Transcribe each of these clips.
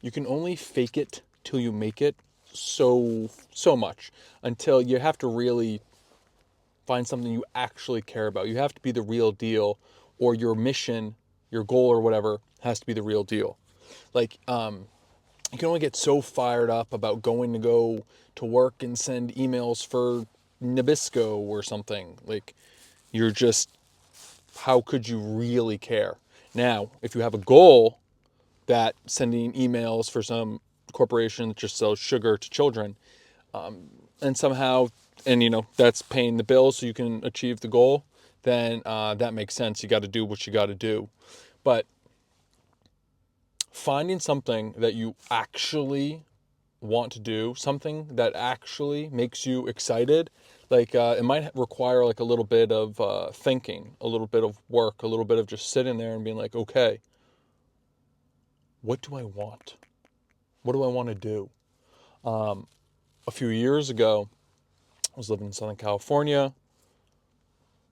you can only fake it till you make it so much until you have to really find something you actually care about. You have to be the real deal, or your mission, your goal, or whatever has to be the real deal. Like, you can only get so fired up about go to work and send emails for Nabisco or something. Like, you're just, how could you really care? Now, if you have a goal that sending emails for some corporation that just sells sugar to children, and somehow, and that's paying the bills so you can achieve the goal, then that makes sense. You got to do what you got to do. But finding something that you actually want to do, something that actually makes you excited, like it might require like a little bit of thinking, a little bit of work, a little bit of just sitting there and being like, okay, what do I want? What do I want to do? A few years ago, I was living in Southern California,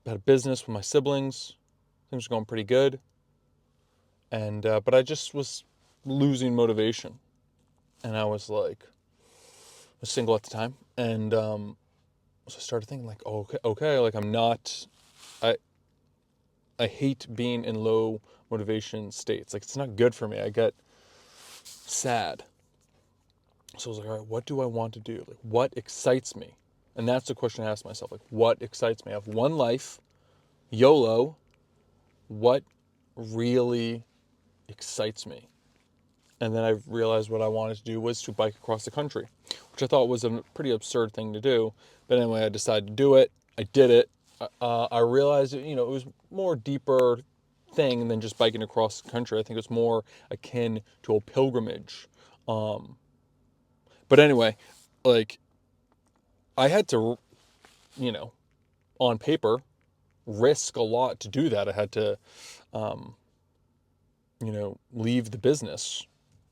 had a business with my siblings. Things were going pretty good. And, but I just was losing motivation. And I was like, I was single at the time. And so I started thinking like, oh, okay, like I, I hate being in low motivation states. Like, it's not good for me. I get sad. So I was like, all right, what do I want to do? Like, what excites me? And that's the question I asked myself. Like, what excites me? I have one life, YOLO. What really excites me? And then I realized what I wanted to do was to bike across the country, which I thought was a pretty absurd thing to do. But anyway, I decided to do it. I did it. I realized, it was more deeper thing than just biking across the country. I think it's more akin to a pilgrimage. Um, but anyway, like, I had to, you know, on paper, risk a lot to do that. I had to, um, leave the business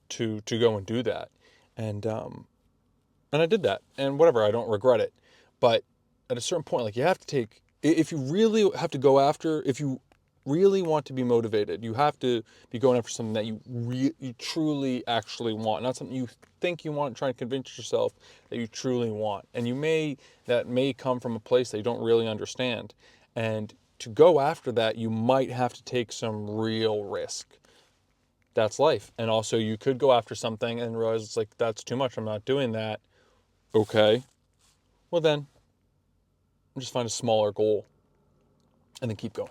to go and do that, and I did that, and whatever. I don't regret it, but at a certain point, like, you have to take, if you really have to go after, if you really want to be motivated, you have to be going after something that you truly actually want, not something you think you want, trying to convince yourself that you truly want, and that may come from a place that you don't really understand, and to go after that, you might have to take some real risk. That's life. And also, you could go after something and realize it's like, that's too much. I'm not doing that. Okay. Well, then just find a smaller goal and then keep going.